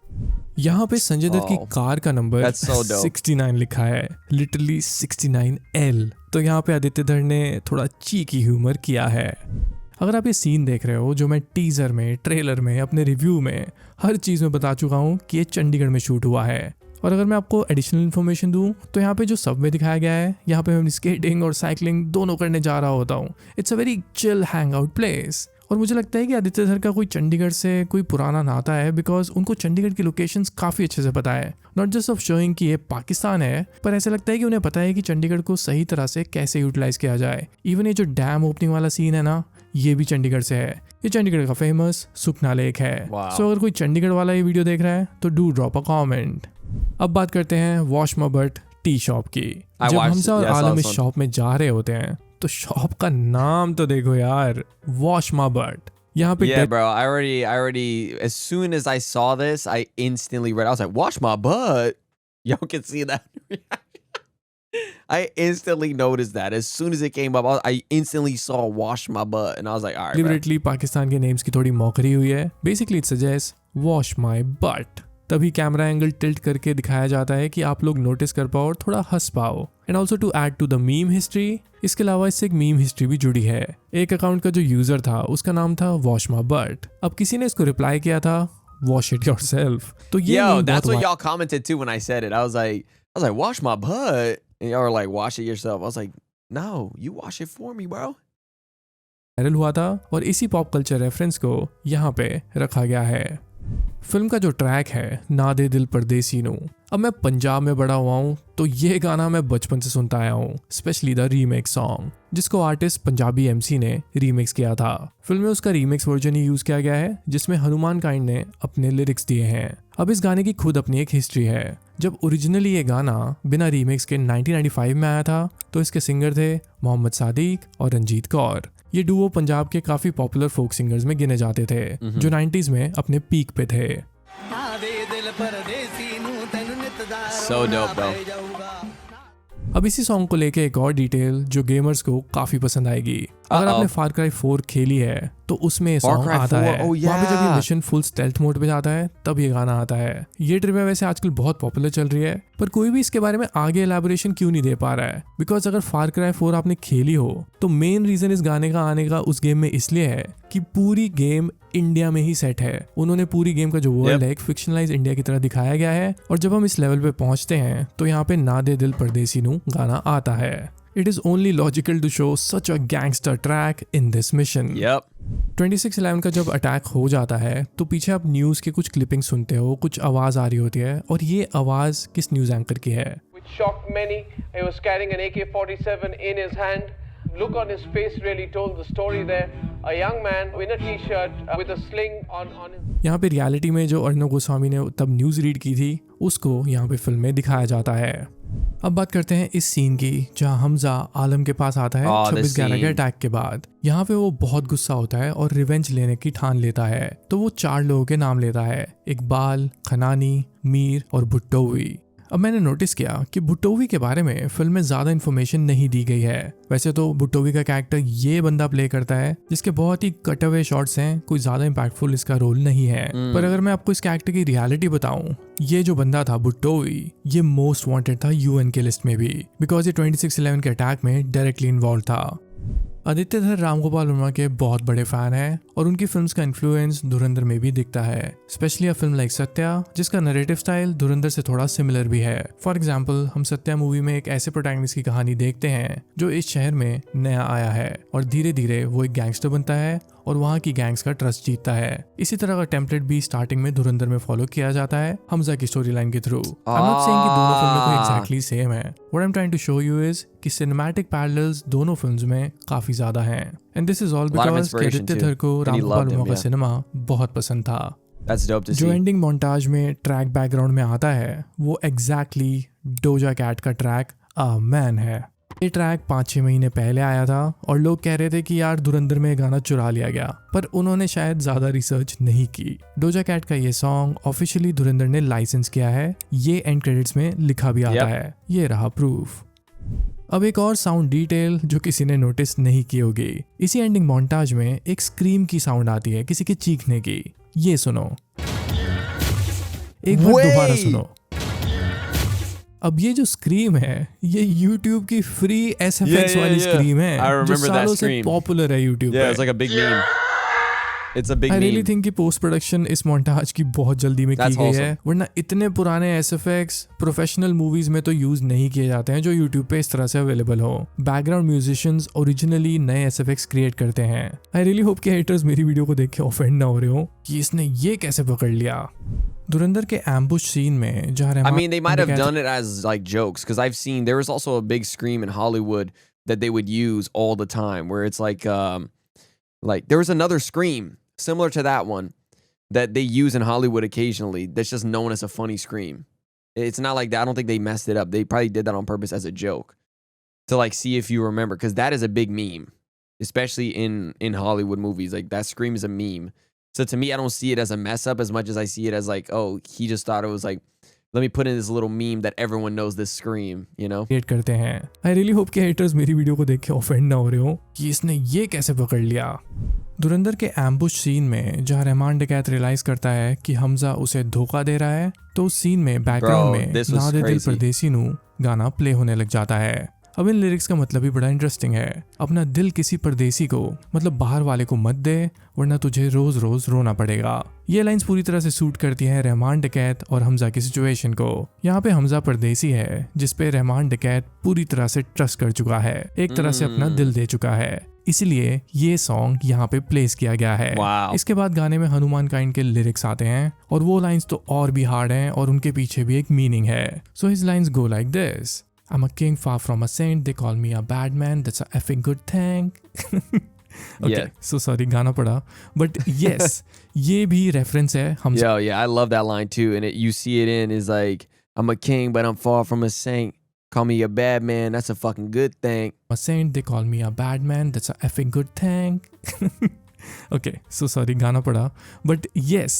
यहाँ पे संजय दत्त की Oh, कार का नंबर that's so dope. 69 लिखा है, लिटरली 69L. तो यहाँ पे आदित्य धर ने थोड़ा चीकी ह्यूमर किया है. अगर आप ये सीन देख रहे हो जो मैं टीजर में, ट्रेलर में, अपने रिव्यू में, हर चीज़ में बता चुका हूँ कि ये चंडीगढ़ में शूट हुआ है. और अगर मैं आपको एडिशनल इन्फॉर्मेशन दूं तो यहाँ पे जो सबवे दिखाया गया है, यहाँ पे मैं स्केटिंग और साइकिलिंग दोनों करने जा रहा होता हूँ. It's a very chill hang out place. और मुझे लगता है कि आदित्य धर का कोई चंडीगढ़ से कोई पुराना नाता है, बिकॉज उनको चंडीगढ़ की लोकेशंस काफ़ी अच्छे से पता है. नॉट जस्ट ऑफ शोइंग कि ये पाकिस्तान है, पर ऐसा लगता है कि उन्हें पता है कि चंडीगढ़ को सही तरह से कैसे यूटिलाइज किया जाए. इवन ये जो डैम ओपनिंग वाला सीन है ना, ये भी चंडीगढ़ से है. ये चंडीगढ़ का फेमस सुखना लेक है. Wow. सो अगर कोई चंडीगढ़ वाला ये वीडियो देख रहा है तो डू ड्रॉप अ कमेंट. अब बात करते हैं wash my but tea shop की. I जब watched हमजा it. और Yeah, I saw आलम इस this one. शॉप में जा रहे होते हैं तो शॉप का नाम तो देखो यार, वॉश माय बट। यहाँ पे Yeah, bro. I already. As soon as I saw this, I instantly read. I was like, "Wash my butt." Y'all can see that. I instantly noticed that as soon as it came up. I instantly saw "wash my butt," and I was like, "All right, bro." Deliberately Pakistan के नेम्स की थोड़ी मौकरी हुई है। Basically it suggest wash my but. तभी कैमरा एंगल टिल्ट करके दिखाया जाता है कि आप लोग नोटिस कर पाओ और थोड़ा हंस पाओ। And also to add to the meme history, इसके अलावा इससे एक मीम हिस्ट्री भी जुड़ी है। एक अकाउंट का जो यूजर था उसका नाम था वॉश माय बट। अब किसी ने इसको रिप्लाई किया था वॉश इट योरसेल्फ। तो ये Yo, meme that's बहुत what y'all commented too when I said it. I was like, "Wash my butt," and y'all were like, "Wash it yourself." I was like, "No, you wash it for me, bro." Viral हुआ था और इसी पॉप कल्चर रेफरेंस को यहाँ पे रखा गया है। फिल्म का जो ट्रैक है ना दे दिल परदेसी नू, अब मैं पंजाब में बड़ा हुआ हूँ तो ये गाना मैं बचपन से सुनता आया हूँ, स्पेशली द रीमेक सॉन्ग जिसको आर्टिस्ट पंजाबी एमसी ने रीमिक्स किया था। फिल्म में उसका रीमिक्स वर्जन ही यूज किया गया है जिसमें हनुमान काइंड ने अपने लिरिक्स दिए हैं। अब इस गाने की खुद अपनी एक हिस्ट्री है। जब ओरिजिनली ये गाना बिना रीमिक्स के 1995 में आया था तो इसके सिंगर थे मोहम्मद सादिक और रंजीत कौर। ये डुओ पंजाब के काफी पॉपुलर फोक सिंगर्स में गिने जाते थे जो 90s में अपने पीक पे थे। So dope, bro. अब इसी सॉन्ग को लेके एक और डिटेल जो गेमर्स को काफी पसंद आएगी। अगर आपने फार क्राई 4 खेली है तो उसमें ये सॉन्ग Cry आता 4, है। oh वहाँ पे जब ये yeah. Mission full stealth mode पे जाता है तब ये गाना आता है। ये ट्रिविया वैसे आजकल बहुत पॉपुलर चल रही है पर कोई भी इसके बारे में आगे एलैबोरेशन क्यों नहीं दे पा रहा है। बिकॉज अगर फार क्राई 4 आपने खेली हो तो मेन रीजन इस गाने का आने का उस गेम में इसलिए है कि पूरी गेम इंडिया में ही सेट है। उन्होंने पूरी गेम का जो वर्ल्ड है एक फिक्शनलाइज इंडिया की तरह दिखाया गया है और जब हम इस लेवल पे पहुंचते हैं तो यहाँ पे ना दे दिल परदेसी नू गाना आता है। It is only logical to show such a gangster track in this mission. Yep. 2611 का जब अटैक हो जाता है तो पीछे आप न्यूज़ के कुछ क्लिपिंग सुनते हो, कुछ आवाज़ आ रही होती है और ये आवाज़ किस न्यूज़ एंकर की है? Which shocked many. He was carrying an AK-47 in his hand. Look on his face really told the story there. A young man in a t-shirt with a sling on his. यहाँ पे रियलिटी में जो अर्नब गोस्वामी ने तब न्यूज़ रीड की थी उसको यहाँ पे फिल्म में दिखाया जाता है। अब बात करते हैं इस सीन की जहाँ हमजा आलम के पास आता है 26/11 के अटैक के बाद। यहाँ पे वो बहुत गुस्सा होता है और रिवेंज लेने की ठान लेता है तो वो 4 लोगों के नाम लेता है, इकबाल, खनानी, मीर और भुट्टोवी। अब मैंने नोटिस किया कि भुट्टोवी के बारे में फिल्म में ज्यादा इन्फॉर्मेशन नहीं दी गई है। वैसे तो भुट्टोवी का कैरेक्टर ये बंदा प्ले करता है जिसके बहुत ही कट अवे शॉट्स हैं, कोई ज्यादा इम्पैक्टफुल इसका रोल नहीं है। पर अगर मैं आपको इस कैरेक्टर की रियलिटी बताऊं, ये जो बंदा था भुट्टोवी ये मोस्ट वांटेड था यूएन के लिस्ट में भी बिकॉज ये 26/11 के अटैक में डायरेक्टली इन्वॉल्व था। आदित्य धर रामगोपाल वर्मा के बहुत बड़े फैन हैं और उनकी फिल्म्स का इन्फ्लुएंस धुरंधर में भी दिखता है, specially a film like Satya जिसका नरेटिव स्टाइल धुरंधर से थोड़ा सिमिलर भी है। फॉर एग्जांपल हम सत्या मूवी में एक ऐसे प्रोटैगनिस्ट की कहानी देखते हैं जो इस शहर में नया आया है और धीरे धीरे वो एक गैंगस्टर बनता है और वहाँ की गैंग्स का ट्रस्ट जीतता है। इसी तरह का टेम्पलेट भी स्टार्टिंग में धुरंधर में फॉलो किया जाता है हमजा की स्टोरी लाइन के through. I am not saying कि दोनों फिल्में कोई एग्जैक्टली सेम है। What I am trying to show you is कि सिनेमैटिक पैरेलल्स दोनों फिल्म्स में काफी ज्यादा हैं and this is all because Aditya Dhar को रामगोपाल वर्मा का सिनेमा बहुत पसंद था। That's dope to see. जो एंडिंग मोन्टाज में ट्रैक बैकग्राउंड में आता है वो एग्जैक्टली डोजा कैट का ट्रैक आ मैन है। ये ट्रैक 5-6 महीने पहले आया था और लोग कह रहे थे कि यार धुरंधर में गाना चुरा लिया गया, पर उन्होंने शायद ज्यादा रिसर्च नहीं की। डोजा कैट का ये सॉन्ग ऑफिशियली धुरंधर ने लाइसेंस किया है, ये एंड क्रेडिट्स में लिखा भी आता है। ये रहा प्रूफ। अब एक और साउंड डिटेल जो किसी ने नोटिस नहीं की होगी, इसी एंडिंग मोन्टाज में एक स्क्रीम की साउंड आती है किसी के चीखने की। ये सुनो, एक बार दोबारा सुनो। अब ये जो स्क्रीम है ये YouTube की फ्री SFX वाली स्क्रीम है जो सालों से पॉपुलर है YouTube पे। Yeah, it's like a big meme. It's a big I really meme. think कि पोस्ट प्रोडक्शन इस मोन्टाज की बहुत जल्दी में की That's गई awesome. है, वरना इतने पुराने SFX प्रोफेशनल मूवीज में तो यूज नहीं किए जाते हैं जो YouTube पे इस तरह से अवेलेबल हो। बैकग्राउंड म्यूजिशियंस ओरिजिनली नए SFX क्रिएट करते हैं। आई रियली होप कि हेटर्स मेरी वीडियो को देख के ऑफेंड ना हो रहे हो कि इसने ये कैसे पकड़ लिया। धुरंधर के एम्बुश सीन में जहाँ I mean, they might have done it as like jokes because I've seen there was also a big scream in Hollywood that they would use all the time where it's like there was another scream similar to that one that they use in Hollywood occasionally that's just known as a funny scream. It's not like that. I don't think they messed it up. They probably did that on purpose as a joke. to like see if you remember, because that is a big meme, especially in Hollywood movies. Like that scream is a meme. So to me, I don't see it as a mess up as much as I see it as like, oh, he just thought it was like, let me put in this little meme that everyone knows this scream, you know? Create करते हैं. आई रियली होप कि हेटर्स मेरी वीडियो को देख के ऑफेंड ना हो रहे हो कि इसने ये कैसे पकड़ लिया. धुरंधर के एम्बुश सीन में जहां रहमान डकैत रियलाइज करता है कि हमजा उसे धोखा दे रहा है, तो उस सीन में बैकग्राउंड में this was ना दे दिल crazy. परदेसी नू गाना प्ले होने लग जाता है. अब इन लिरिक्स का मतलब भी बड़ा इंटरेस्टिंग है. अपना दिल किसी परदेसी को, मतलब बाहर वाले को मत दे, वरना तुझे रोज रोज रोना पड़ेगा. ये लाइंस पूरी तरह से सूट करती हैं रहमान डकैत और हमजा की सिचुएशन को. यहाँ पे हमजा परदेसी है जिसपे रहमान डकैत पूरी तरह से ट्रस्ट कर चुका है, एक तरह से अपना दिल दे चुका है. इसलिए ये सॉन्ग यहाँ पे प्लेस किया गया है. Wow. इसके बाद गाने में हनुमान काइंड के लिरिक्स आते हैं और वो लाइंस तो और भी हार्ड हैं और उनके पीछे भी एक मीनिंग है. So his lines go like this. I'm a king far from a saint, they call me a bad man, that's a effing good thing. Okay, Yeah. so sorry गाना पड़ा, but yes, ये भी रेफरेंस है हम. Yo, yeah, I love that line too. And you see it in is like, I'm a king, but I'm far from a saint. Call me a bad man, that's a fucking good thing. A saint, they call me a bad man, that's a effing good thing. Okay so sorry गाना पड़ा, बट येस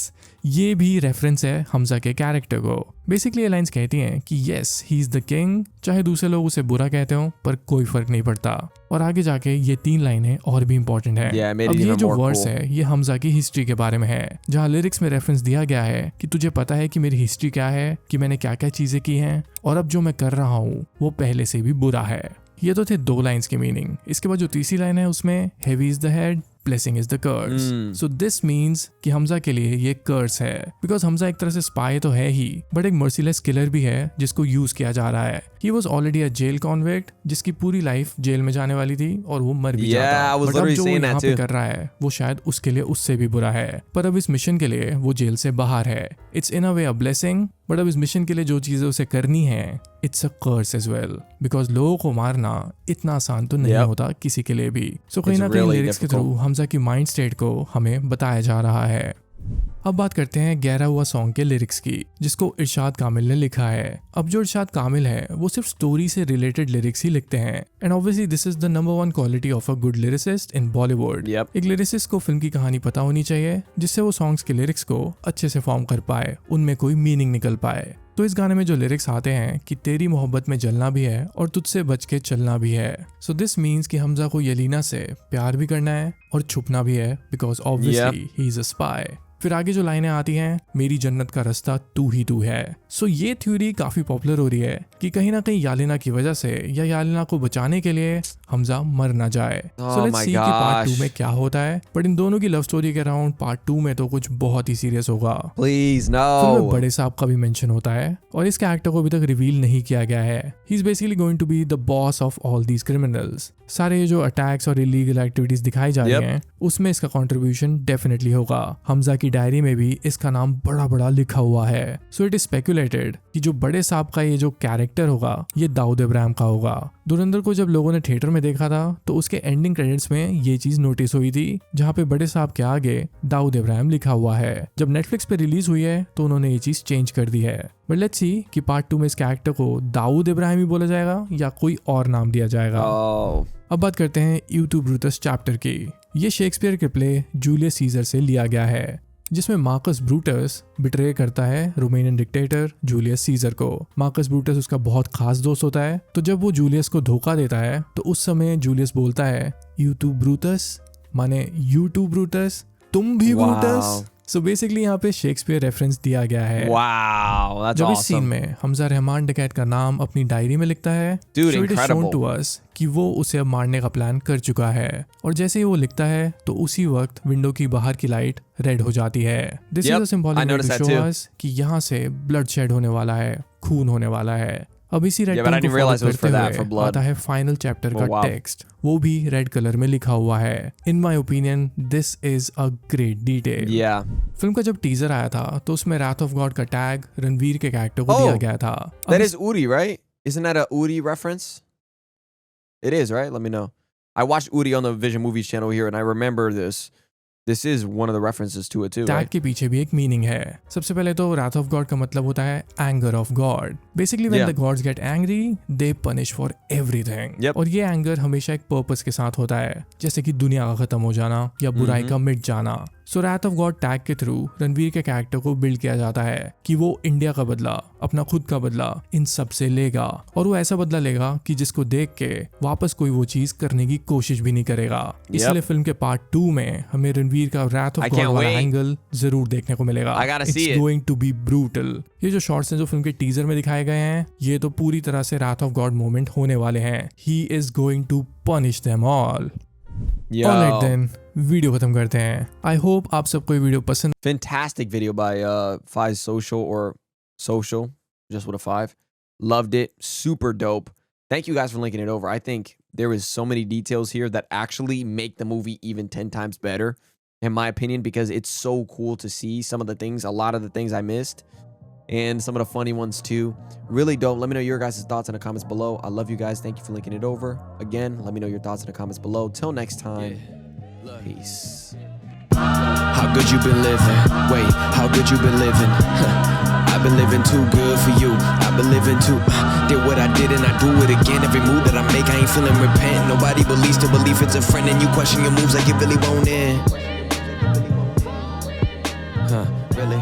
ये भी रेफरेंस है हमजा के कैरेक्टर को. बेसिकली ये लाइंस कहती हैं कि yes he is the king, चाहे दूसरे लोग उसे बुरा कहते हो पर कोई फर्क नहीं पड़ता. और आगे जाके ये 3 लाइनें और भी इंपॉर्टेंट है. Yeah, made it अब ये even जो more वर्स cool. है ये हमजा की हिस्ट्री के बारे में है, जहाँ लिरिक्स में रेफरेंस दिया गया है कि तुझे पता है कि मेरी हिस्ट्री क्या है, कि मैंने क्या क्या चीजें की हैं और अब जो मैं कर रहा हूँ वो पहले से भी बुरा है. ये तो थे 2 लाइंस की मीनिंग. इसके बाद जो तीसरी लाइन है उसमें heavy is the head, blessing is the curse. So this means कि हमजा के लिए ये कर्स है, बिकॉज हमजा एक तरह से स्पाई तो है ही, बट एक मर्सीलेस किलर भी है जिसको यूज किया जा रहा है. He was already a jail convict जिसकी पूरी लाइफ जेल में जाने वाली थी और वो मर भी Yeah, जाता. I was बट अब literally जो वो saying that यहाँ पे too. कर रहा है वो शायद उसके लिए उससे भी बुरा है. पर अब इस मिशन के लिए वो जेल से बाहर है. It's in a way a blessing, but अब इस मिशन के लिए जो चीजें उसे करनी है it's a curse as well, because लोगों को मारना इतना आसान तो नहीं Yep. होता किसी के लिए भी. सो कहीं It's ना कहीं really लिरिक्स के थ्रू difficult. हमजा की माइंड स्टेट को हमें बताया जा रहा है. अब बात करते हैं 11 हुआ सॉन्ग के लिरिक्स की, जिसको इरशाद कामिल ने लिखा है. अब जो इरशाद कामिल है वो सिर्फ स्टोरी से रिलेटेड लिरिक्स ही लिखते हैं, and obviously this is the number 1 quality of a good lyricist in Bollywood. Yep. एक लिरिसिस्ट को फिल्म की कहानी पता होनी चाहिए जिससे वो सॉन्ग्स के लिरिक्स को अच्छे से फॉर्म कर पाए, उनमें कोई मीनिंग निकल पाए. तो इस गाने में जो लिरिक्स आते हैं कि तेरी मोहब्बत में जलना भी है और तुझसे बच के चलना भी है. सो दिस मीन्स कि हमजा को यलीना से प्यार भी करना है और छुपना भी है, because obviously he is a spy. फिर आगे जो लाइनें आती हैं, मेरी जन्नत का रास्ता तू ही तू है. सो ये थ्योरी काफी पॉपुलर हो रही है कि कहीं ना कहीं यालिना की वजह से या यालिना को बचाने के लिए हमजा मर ना जाए. सो Oh लेट्स my सी कि पार्ट 2 gosh. में क्या होता है. बट इन दोनों की लव स्टोरी के अराउंड पार्ट 2 में तो कुछ बहुत ही सीरियस होगा. Please, फिल्म में no. बड़े साहब का भी मेंशन होता है और इस कैरेक्टर को अभी तक रिवील नहीं किया गया है. He is basically going to be the boss of all these criminals. सारे ये जो अटैक्स और इलीगल एक्टिविटीज दिखाई जा Yep. रही हैं उसमें इसका कंट्रीब्यूशन डेफिनेटली होगा. हमजा की डायरी में भी इसका नाम बड़ा बड़ा लिखा हुआ है. सो इट इज स्पेकुलेटेड कि जो बड़े साहब का ये जो कैरेक्टर होगा ये दाऊद इब्राहिम का होगा. धुरंधर को जब लोगों ने थिएटर में देखा था तो उसके एंडिंग क्रेडिट्स में ये चीज नोटिस हुई थी, जहाँ पे बड़े साहब के आगे दाऊद इब्राहिम लिखा हुआ है. जब नेटफ्लिक्स पे रिलीज हुई है तो उन्होंने ये चीज चेंज कर दी है. बट लेट्स सी कि पार्ट 2 में इस कैरेक्टर को दाऊद इब्राहिम ही बोला जाएगा या कोई और नाम दिया जाएगा. Oh. अब बात करते हैं यूट्यूब ब्रूटस चैप्टर की. ये शेक्सपियर के प्ले जूलियस सीजर से लिया गया है, जिसमें मार्कस ब्रूटस बिट्रे करता है रोमेनियन डिक्टेटर जूलियस सीजर को. मार्कस ब्रूटस उसका बहुत खास दोस्त होता है, तो जब वो जूलियस को धोखा देता है तो उस समय जूलियस बोलता है यूट्यूब ब्रूटस, माने यूट्यूब ब्रूटस, तुम भी Wow. ब्रूटस. सो बेसिकली यहाँ पे शेक्सपियर रेफरेंस दिया गया है. Wow, that's जब इस सीन awesome. में हमजा रहमान डकैत का नाम अपनी डायरी में लिखता है, Dude, so it is shown incredible. to us कि वो उसे अब मारने का प्लान कर चुका है. और जैसे ही वो लिखता है तो उसी वक्त विंडो की बाहर की लाइट रेड हो जाती है. This is Yep, a I symbolic way noticed to that show too. Us कि यहाँ से ब्लड शेड होने वाला है, खून होने वाला है. अब इसी red Yeah, but I tone को didn't follow realize it was करते for that, हुए for blood. आता है फाइनल चैप्टर Oh, का wow. टेक्स्ट, वो भी रेड कलर में लिखा हुआ है. In my opinion this is a great detail. Yeah. Film का जब टीजर आया था तो उसमें राथ ऑफ गॉड का टैग रणवीर के कैरेक्टर को Oh, दिया गया था. अब That इस- is Uri, right? Isn't that a Uri reference? It is, right? Let me know. I watched Uri on the Vision Movies channel here, and I remember this. This is one of the references to it too, tag right? के पीछे भी एक मीनिंग है। सबसे पहले तो wrath of God का मतलब होता है anger of God. Basically when Yeah. the gods get angry, they punish for everything. Yep. और ये एंगर हमेशा एक पर्पस के साथ होता है, जैसे कि दुनिया का खत्म हो जाना या बुराई का मिट जाना। सो wrath of God टैग के थ्रू रणवीर के कैरेक्टर को बिल्ड किया जाता है कि वो इंडिया का बदला, अपना खुद का बदला इन सब से लेगा, और वो ऐसा बदला लेगा कि जिसको देख के वापस कोई वो चीज करने की कोशिश भी नहीं करेगा। इसलिए फिल्म के पार्ट 2 में हमें रणवीर का wrath of I God can't वाला wait. एंगल जरूर देखने को मिलेगा। I gotta see It's it. going to be brutal. ये जो शॉर्ट्स हैं जो फिल्म के टीजर में दिखाए गए हैं, ये तो पूरी तरह से wrath of God मोमेंट होने वाले हैं। He is going to punish them all. Yo. Alright then, video खत्म करते हैं। आई होप आप सबको ये वीडियो पसंद Fantastic video by Five Social or Social, just with a 5. Loved it. Super dope. Thank you guys for linking it over. I think there is so many details here that actually make the movie even 10 times better, in my opinion, because it's so cool to see some of the things, a lot of the things I missed, and some of the funny ones too. Really dope. Let me know your guys' thoughts in the comments below. I love you guys. Thank you for linking it over. Again, let me know your thoughts in the comments below. Till next time. Peace. How good you been living? Wait, how good you been living? I've been living too good for you. I've been living too. Did what I did and I do it again. Every move that I make, I ain't feeling repent. Nobody believes to believe it's a friend, and you question your moves like you really won't end. Really?